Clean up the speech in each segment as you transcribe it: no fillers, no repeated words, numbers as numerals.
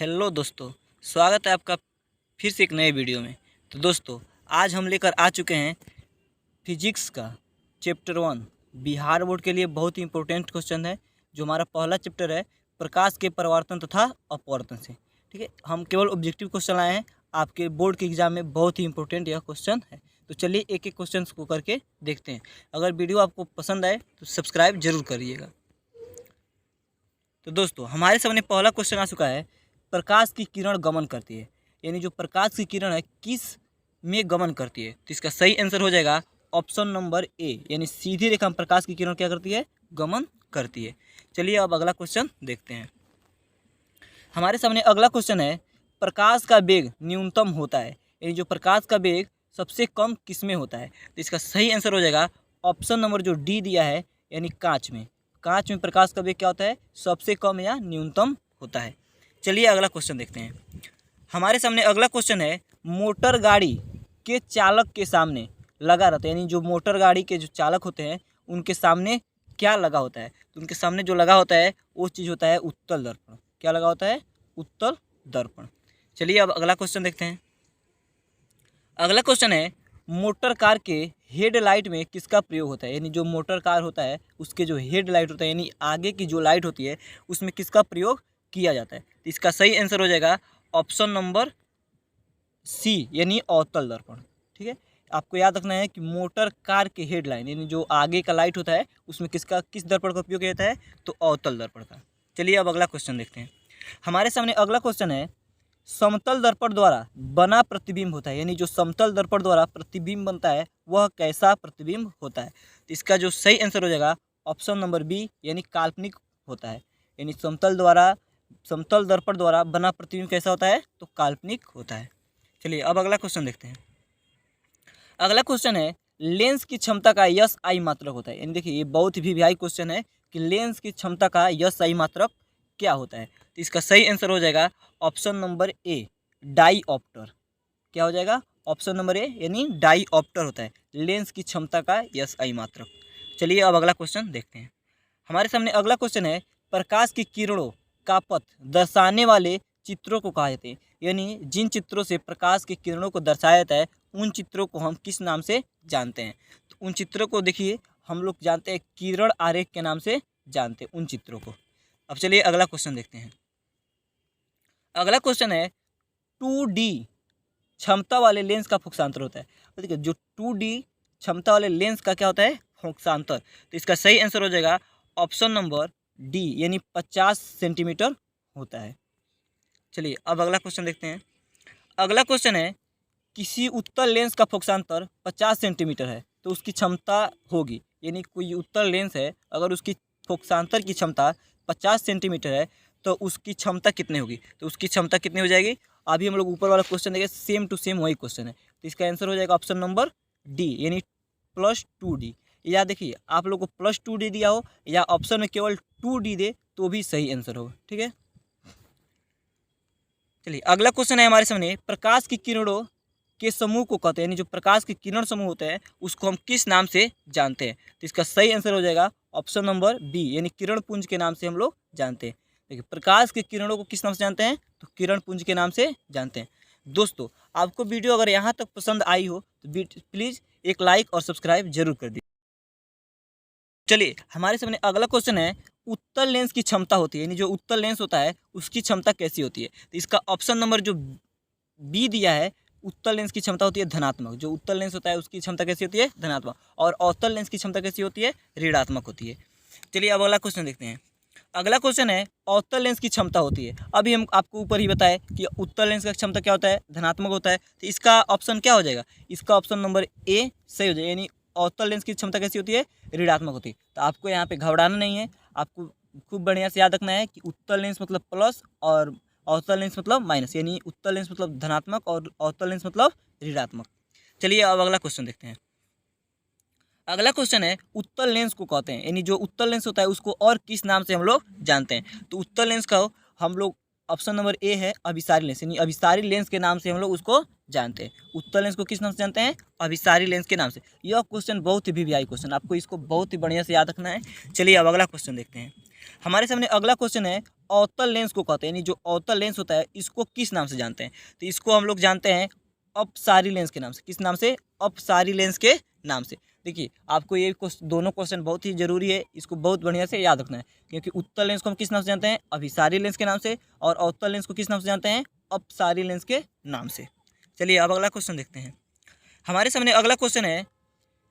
Hello दोस्तों, स्वागत है आपका फिर से एक नए वीडियो में। तो दोस्तों, आज हम लेकर आ चुके हैं फिजिक्स का चैप्टर 1। बिहार बोर्ड के लिए बहुत ही इंपॉर्टेंट क्वेश्चन है। जो हमारा पहला चैप्टर है प्रकाश के परावर्तन तथा अपवर्तन से। ठीक है, हम केवल ऑब्जेक्टिव क्वेश्चन लाए हैं। आपके बोर्ड के एग्जाम में बहुत ही इंपॉर्टेंट यह क्वेश्चन है। तो चलिए एक एक क्वेश्चन को करके देखते हैं। अगर वीडियो आपको पसंद आए तो सब्सक्राइब जरूर करिएगा। तो दोस्तों, हमारे सामने पहला क्वेश्चन आ चुका है, प्रकाश की किरण गमन करती है। यानी जो प्रकाश की किरण है किस में गमन करती है। तो इसका सही आंसर हो जाएगा ऑप्शन नंबर ए, यानी सीधी रेखा में प्रकाश की किरण क्या करती है, गमन करती है। चलिए अब अगला क्वेश्चन देखते हैं। हमारे सामने अगला क्वेश्चन है, प्रकाश का वेग न्यूनतम होता है। यानी जो प्रकाश का वेग सबसे कम किस में होता है। तो इसका सही आंसर हो जाएगा ऑप्शन नंबर जो डी दिया है, यानी कांच में। कांच में प्रकाश का वेग क्या होता है, सबसे कम या न्यूनतम होता है। चलिए अगला क्वेश्चन देखते हैं। हमारे सामने अगला क्वेश्चन है, मोटर गाड़ी के चालक के सामने लगा रहता है। यानी जो मोटर गाड़ी के जो चालक होते हैं उनके सामने क्या लगा होता है। तो उनके सामने जो लगा होता है वो चीज़ होता है उत्तल दर्पण। क्या लगा होता है, उत्तल दर्पण। चलिए अब अगला क्वेश्चन देखते हैं। अगला क्वेश्चन है, मोटर कार के हेडलाइट में किसका प्रयोग होता है। यानी जो मोटर कार होता है उसके जो हेडलाइट होता है, यानी आगे की जो लाइट होती है उसमें किसका प्रयोग किया जाता है। तो इसका सही आंसर हो जाएगा ऑप्शन नंबर सी, यानी अवतल दर्पण। ठीक है, आपको याद रखना है कि मोटर कार के हेडलाइन यानी जो आगे का लाइट होता है उसमें किस दर्पण का उपयोग किया जाता है, तो अवतल दर्पण का। चलिए अब अगला क्वेश्चन देखते हैं। हमारे सामने अगला क्वेश्चन है, समतल दर्पण द्वारा बना प्रतिबिंब होता है। यानी जो समतल दर्पण द्वारा प्रतिबिंब बनता है वह कैसा प्रतिबिंब होता है। तो इसका जो सही आंसर हो जाएगा ऑप्शन नंबर बी, यानी काल्पनिक होता है। यानी समतल दर्पण द्वारा बना प्रतिबिंब कैसा होता है, तो काल्पनिक होता है। चलिए अब अगला क्वेश्चन देखते हैं। अगला क्वेश्चन है, लेंस की क्षमता का यस आई मात्रक होता है। यानी देखिए ये बहुत ही वीवीआई क्वेश्चन है कि लेंस की क्षमता का यस आई मात्रक क्या होता है। तो इसका सही आंसर हो जाएगा ऑप्शन नंबर ए, डाईऑप्टर। क्या हो जाएगा, ऑप्शन नंबर ए, यानी डाईऑप्टर होता है लेंस की क्षमता का यस आई मात्रक। चलिए अब अगला क्वेश्चन देखते हैं। हमारे सामने अगला क्वेश्चन है, प्रकाश की किरणों का पथ दर्शाने वाले चित्रों को कहा जाते हैं। यानी जिन चित्रों से प्रकाश की किरणों को दर्शाया जाता है उन चित्रों को हम किस नाम से जानते हैं। तो उन चित्रों को देखिए हम लोग जानते हैं किरण आरेख के नाम से जानते हैं उन चित्रों को। अब चलिए अगला क्वेश्चन देखते हैं। अगला क्वेश्चन है, 2D क्षमता वाले लेंस का फोकसांतर होता है। तो देखिए जो 2D क्षमता वाले लेंस का क्या होता है, फोकसांतर। तो इसका सही आंसर हो जाएगा ऑप्शन नंबर डी, यानी 50 सेंटीमीटर होता है। चलिए अब अगला क्वेश्चन देखते हैं। अगला क्वेश्चन है, किसी उत्तल लेंस का फोकसांतर 50 सेंटीमीटर है तो उसकी क्षमता होगी। यानी कोई उत्तल लेंस है, अगर उसकी फोकसांतर की क्षमता 50 सेंटीमीटर है तो उसकी क्षमता कितनी होगी। तो उसकी क्षमता कितनी हो जाएगी, अभी हम लोग ऊपर वाला क्वेश्चन देखें, सेम टू सेम वही क्वेश्चन है। तो इसका आंसर हो जाएगा ऑप्शन नंबर डी, यानी +2D। या देखिए आप लोग को +2D दिया हो या ऑप्शन में केवल 2D दे तो भी सही आंसर होगा। ठीक है, चलिए अगला क्वेश्चन है हमारे सामने, प्रकाश की किरणों के समूह को कहते हैं। यानी जो प्रकाश के किरण समूह होते हैं उसको हम किस नाम से जानते हैं। तो इसका सही आंसर हो जाएगा ऑप्शन नंबर बी, यानी किरण पुंज के नाम से हम लोग जानते हैं। देखिए प्रकाश के किरणों को किस नाम से जानते हैं, तो किरण पुंज के नाम से जानते हैं। दोस्तों, आपको वीडियो अगर यहाँ तक पसंद आई हो तो प्लीज़ एक लाइक और सब्सक्राइब जरूर कर दीजिए। चलिए हमारे सामने अगला क्वेश्चन है, उत्तल लेंस की क्षमता होती है। यानी जो उत्तल लेंस होता है उसकी क्षमता कैसी होती है। तो इसका ऑप्शन नंबर जो बी दिया है, उत्तल लेंस की क्षमता होती है धनात्मक। जो उत्तल लेंस होता है उसकी क्षमता कैसी होती है, धनात्मक। और अवतल लेंस की क्षमता कैसी होती है, ऋणात्मक होती है। चलिए अब अगला क्वेश्चन देखते हैं। अगला क्वेश्चन है, अवतल लेंस की क्षमता होती है। अभी हम आपको ऊपर ही बताए कि उत्तल लेंस का क्षमता क्या होता है, धनात्मक होता है। तो इसका ऑप्शन क्या हो जाएगा, इसका ऑप्शन नंबर ए सही हो जाएगा। यानी अवतल लेंस की क्षमता कैसी होती है, ऋणात्मक होती है। तो आपको यहाँ पे घबराना नहीं है, आपको खूब बढ़िया से याद रखना है कि उत्तल लेंस मतलब प्लस और अवतल लेंस मतलब माइनस। यानी उत्तल लेंस मतलब धनात्मक और अवतल लेंस मतलब ऋणात्मक। चलिए अब अगला क्वेश्चन देखते हैं। अगला क्वेश्चन है, उत्तल लेंस को कहते हैं। यानी जो उत्तल लेंस होता है उसको और किस नाम से हम लोग जानते हैं। तो उत्तल लेंस का हम लोग ऑप्शन नंबर ए है अभिसारी लेंस, यानी अभिसारी लेंस के नाम से हम लोग उसको जानते हैं। उत्तल लेंस को किस नाम से जानते हैं, अभिसारी लेंस के नाम से। यह क्वेश्चन बहुत ही वीवीआई क्वेश्चन, आपको इसको बहुत ही बढ़िया से याद रखना है। चलिए अब अगला क्वेश्चन देखते हैं। हमारे सामने अगला क्वेश्चन है, अवतल लेंस को कहते हैं, यानी जो अवतल लेंस होता है इसको किस नाम से जानते हैं? तो इसको हम लोग जानते हैं अपसारी लेंस के नाम से। किस नाम से? अपसारी लेंस के नाम से। देखिए आपको ये दोनों क्वेश्चन बहुत ही जरूरी है, इसको बहुत बढ़िया से याद रखना है, क्योंकि उत्तल लेंस को हम किस नाम से जानते हैं? अभिसारी लेंस के नाम से, और अवतल लेंस को किस नाम से जानते हैं? अपसारी लेंस के नाम से। चलिए अब अगला क्वेश्चन देखते हैं। हमारे सामने अगला क्वेश्चन है,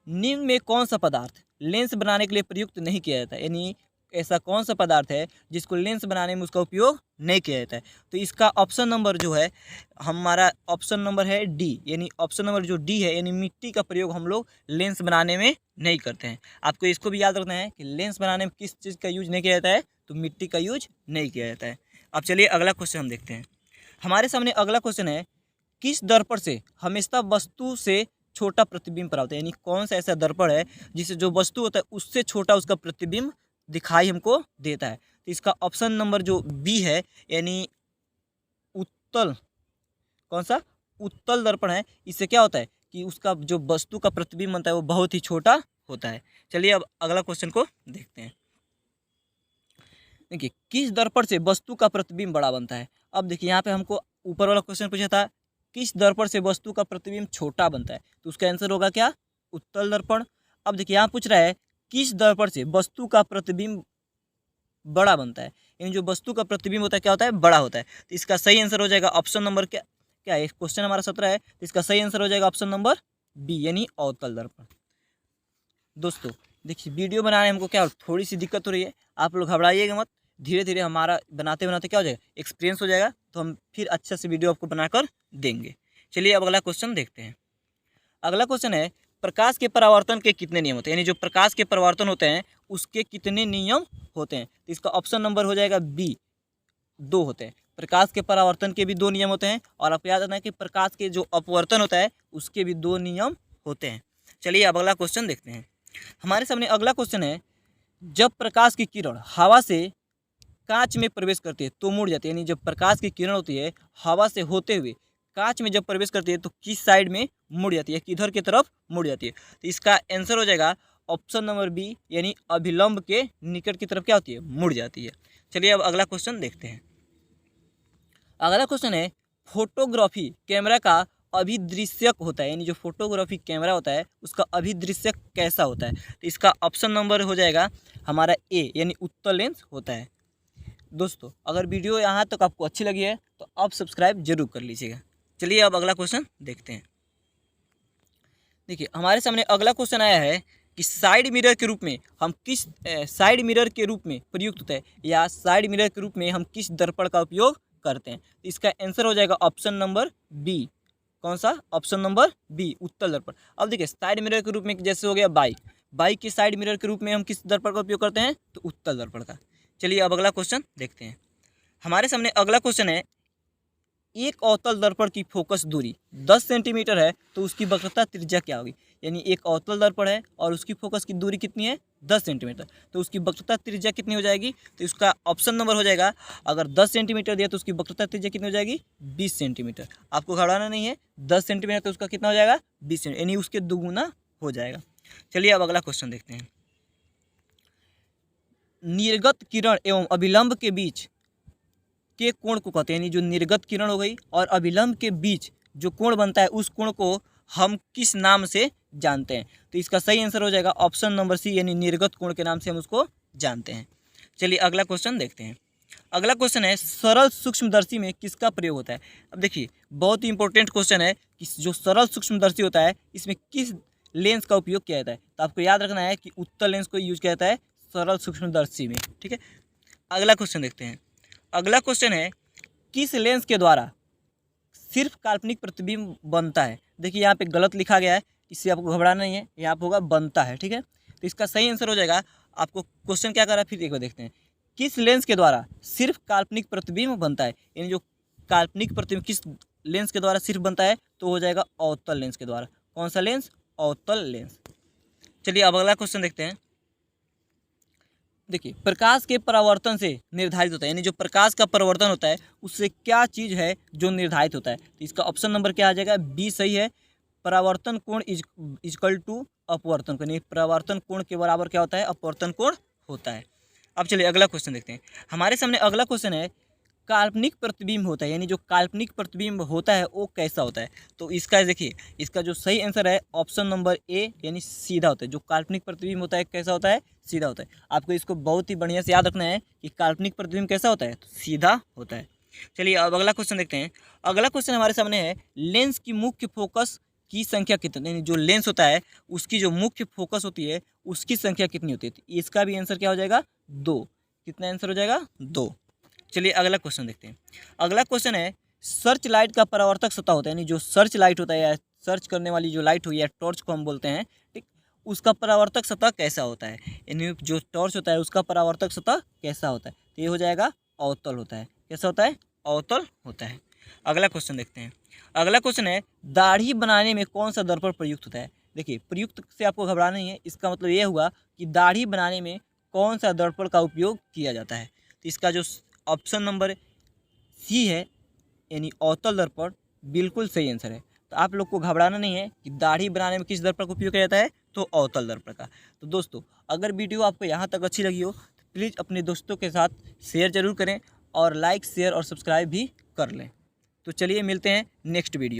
निम्न में कौन सा पदार्थ लेंस बनाने के लिए प्रयुक्त नहीं किया जाता है? यानी ऐसा कौन सा पदार्थ है जिसको लेंस बनाने में उसका उपयोग नहीं किया जाता है? तो इसका ऑप्शन नंबर जो है, हमारा ऑप्शन नंबर है डी, यानी ऑप्शन नंबर जो डी है, यानी मिट्टी का प्रयोग हम लोग लेंस बनाने में नहीं करते हैं। आपको इसको भी याद रखना है कि लेंस बनाने में किस चीज़ का यूज नहीं किया जाता है? तो मिट्टी का यूज नहीं किया जाता है। अब चलिए अगला क्वेश्चन हम देखते हैं। हमारे सामने अगला क्वेश्चन है, किस दर्पण से हमेशा वस्तु से छोटा प्रतिबिंब प्राप्त होता है? यानी कौन सा ऐसा दर्पण है जिससे जो वस्तु होता है उससे छोटा उसका प्रतिबिंब दिखाई हमको देता है? तो इसका ऑप्शन नंबर जो बी है, यानी उत्तल, कौन सा? उत्तल दर्पण है। इससे क्या होता है कि उसका जो वस्तु का प्रतिबिंब बनता है वो बहुत ही छोटा होता है। चलिए अब अगला क्वेश्चन को देखते हैं। देखिए किस दर्पण से वस्तु का प्रतिबिंब बड़ा बनता है? अब देखिए यहाँ पे हमको ऊपर वाला क्वेश्चन पूछा था, किस दर्पण से वस्तु का प्रतिबिंब छोटा बनता है? तो उसका आंसर होगा क्या? उत्तल दर्पण। अब देखिए यहाँ पूछ रहा है, किस दर्पण से वस्तु का प्रतिबिंब बड़ा बनता है? यानी जो वस्तु का प्रतिबिंब होता है क्या होता है? बड़ा होता है। तो इसका सही आंसर हो जाएगा ऑप्शन नंबर क्या है? क्वेश्चन हमारा 17 है, तो इसका सही आंसर हो जाएगा ऑप्शन नंबर बी, यानी अवतल दर्पण। दोस्तों देखिए वीडियो बनाने हमको क्या थोड़ी सी दिक्कत हो रही है, आप लोग घबराइएगा मत, धीरे धीरे हमारा बनाते बनाते क्या हो जाएगा, एक्सपीरियंस हो जाएगा, तो हम फिर अच्छा से वीडियो आपको बनाकर देंगे। चलिए अब अगला क्वेश्चन देखते हैं। अगला क्वेश्चन है, प्रकाश के परावर्तन के कितने नियम होते हैं? यानी जो प्रकाश के परावर्तन होते हैं उसके कितने नियम होते हैं? तो इसका ऑप्शन नंबर हो जाएगा बी, 2 होते हैं। प्रकाश के परावर्तन के भी 2 नियम होते हैं, और आप याद रखना है कि प्रकाश के जो अपवर्तन होता है उसके भी 2 नियम होते हैं। चलिए अब अगला क्वेश्चन देखते हैं। हमारे सामने अगला क्वेश्चन है, जब प्रकाश की किरण हवा से कांच में प्रवेश करती है तो मुड़ जाती है। यानी जब प्रकाश की किरण होती है हवा से होते हुए कांच में जब प्रवेश करती है तो किस साइड में मुड़ जाती है, किधर की तरफ मुड़ जाती है? तो इसका आंसर हो जाएगा ऑप्शन नंबर बी, यानी अभिलंब के निकट की तरफ क्या होती है? मुड़ जाती है। चलिए अब अगला क्वेश्चन देखते हैं। अगला क्वेश्चन है, फोटोग्राफी कैमरा का अभिदृश्यक होता है, यानी जो फोटोग्राफी कैमरा होता है उसका अभिदृश्यक कैसा होता है? तो इसका ऑप्शन नंबर हो जाएगा हमारा ए, यानी उत्तल लेंस होता है। दोस्तों अगर वीडियो यहाँ तक आपको अच्छी लगी है तो आप सब्सक्राइब जरूर कर लीजिएगा। चलिए अब अगला क्वेश्चन देखते हैं। देखिए हमारे सामने अगला क्वेश्चन आया है कि साइड मिरर के रूप में हम किस साइड मिरर के रूप में प्रयुक्त होता है, या साइड मिरर के रूप में हम किस दर्पण का उपयोग करते हैं? तो इसका आंसर हो जाएगा ऑप्शन नंबर बी। कौन सा? ऑप्शन नंबर बी, उत्तल दर्पण। अब देखिए साइड मिरर के रूप में जैसे हो गया बाइक के साइड मिरर के रूप में हम किस दर्पण का उपयोग करते हैं? तो उत्तल दर्पण का। चलिए अब अगला क्वेश्चन देखते हैं। हमारे सामने अगला क्वेश्चन है, एक अवतल दर्पण की फोकस दूरी 10 सेंटीमीटर है तो उसकी वक्रता त्रिज्या क्या होगी? यानी एक अवतल दर्पण है और उसकी फोकस की दूरी कितनी है? 10 सेंटीमीटर, तो उसकी वक्रता त्रिज्या कितनी हो जाएगी? तो उसका ऑप्शन नंबर हो जाएगा, अगर 10 सेंटीमीटर दिया तो उसकी वक्रता त्रिज्या कितनी हो जाएगी? 20 सेंटीमीटर। आपको घबराना नहीं है, 10 सेंटीमीटर तो उसका कितना हो जाएगा? 20 सेंटीमीटर, यानी उसके दुगुना हो जाएगा। चलिए अब अगला क्वेश्चन देखते हैं। निर्गत किरण एवं अभिलंब के बीच के कोण को कहते हैं, यानी जो निर्गत किरण हो गई और अभिलंब के बीच जो कोण बनता है उस कोण को हम किस नाम से जानते हैं? तो इसका सही आंसर हो जाएगा ऑप्शन नंबर सी, यानी निर्गत कोण के नाम से हम उसको जानते हैं। चलिए अगला क्वेश्चन देखते हैं। अगला क्वेश्चन है, सरल सूक्ष्मदर्शी में किसका प्रयोग होता है? अब देखिए बहुत ही इंपॉर्टेंट क्वेश्चन है कि जो सरल सूक्ष्मदर्शी होता है इसमें किस लेंस का उपयोग किया जाता है? तो आपको याद रखना है कि उत्तल लेंस को यूज किया जाता है सरल सूक्ष्मदर्शी में। ठीक है, अगला क्वेश्चन देखते हैं। अगला क्वेश्चन है, किस लेंस के द्वारा सिर्फ काल्पनिक प्रतिबिंब बनता है? देखिए यहाँ पे गलत लिखा गया है, इससे आपको घबराना नहीं है, यहाँ पे होगा बनता है। ठीक है, तो इसका सही आंसर हो जाएगा, आपको क्वेश्चन क्या कर रहा है फिर एक बार देखते हैं। किस लेंस के द्वारा सिर्फ काल्पनिक प्रतिबिंब बनता है? यानी जो काल्पनिक प्रतिबिंब किस लेंस के द्वारा सिर्फ बनता है? तो हो जाएगा अवतल लेंस के द्वारा। कौन सा लेंस? अवतल लेंस। चलिए अब अगला क्वेश्चन देखते हैं। देखिए प्रकाश के परावर्तन से निर्धारित होता है, यानी जो प्रकाश का परावर्तन होता है उससे क्या चीज़ है जो निर्धारित होता है? तो इसका ऑप्शन नंबर क्या आ जाएगा? बी सही है। परावर्तन कोण इजकल टू अपवर्तन कोण, यानी परावर्तन कोण के बराबर क्या होता है? अपवर्तन कोण होता है। अब चलिए अगला क्वेश्चन देखते हैं। हमारे सामने अगला क्वेश्चन है, काल्पनिक प्रतिबिंब होता है, यानी जो काल्पनिक प्रतिबिंब होता है वो कैसा होता है। तो इसका देखिए, इसका जो सही आंसर है ऑप्शन नंबर ए, यानी सीधा होता है। जो काल्पनिक प्रतिबिंब होता है कैसा होता है, सीधा होता है। आपको इसको बहुत ही बढ़िया से याद रखना है कि काल्पनिक प्रतिबिंब कैसा होता है, तो सीधा होता है। चलिए अब अगला क्वेश्चन देखते हैं। अगला क्वेश्चन हमारे सामने है, लेंस की मुख्य फोकस की संख्या कितनी, यानी जो लेंस होता है उसकी जो मुख्य फोकस होती है उसकी संख्या कितनी होती है। तो इसका भी आंसर क्या हो जाएगा, 2। कितना आंसर हो जाएगा, 2। चलिए अगला क्वेश्चन देखते हैं। अगला क्वेश्चन है, सर्च लाइट का परावर्तक सतह होता है, यानी जो सर्च लाइट होता है या सर्च करने वाली जो लाइट हुई या टॉर्च को हम बोलते हैं, ठीक, उसका परावर्तक सतह कैसा होता है, यानी जो टॉर्च होता है उसका परावर्तक सतह कैसा होता है। तो ये हो जाएगा अवतल होता है। कैसा होता है, अवतल होता है। अगला क्वेश्चन देखते हैं। अगला क्वेश्चन है, दाढ़ी बनाने में कौन सा दर्पण प्रयुक्त होता है। देखिए, प्रयुक्त से आपको घबराना नहीं है, इसका मतलब ये हुआ कि दाढ़ी बनाने में कौन सा दर्पण का उपयोग किया जाता है। तो इसका जो ऑप्शन नंबर सी है, यानी अवतल दर्पण, बिल्कुल सही आंसर है। तो आप लोग को घबराना नहीं है कि दाढ़ी बनाने में किस दर्पण का उपयोग किया जाता है, तो अवतल दर्पण का। तो दोस्तों, अगर वीडियो आपको यहाँ तक अच्छी लगी हो तो प्लीज़ अपने दोस्तों के साथ शेयर ज़रूर करें और लाइक, शेयर और सब्सक्राइब भी कर लें। तो चलिए मिलते हैं नेक्स्ट वीडियो।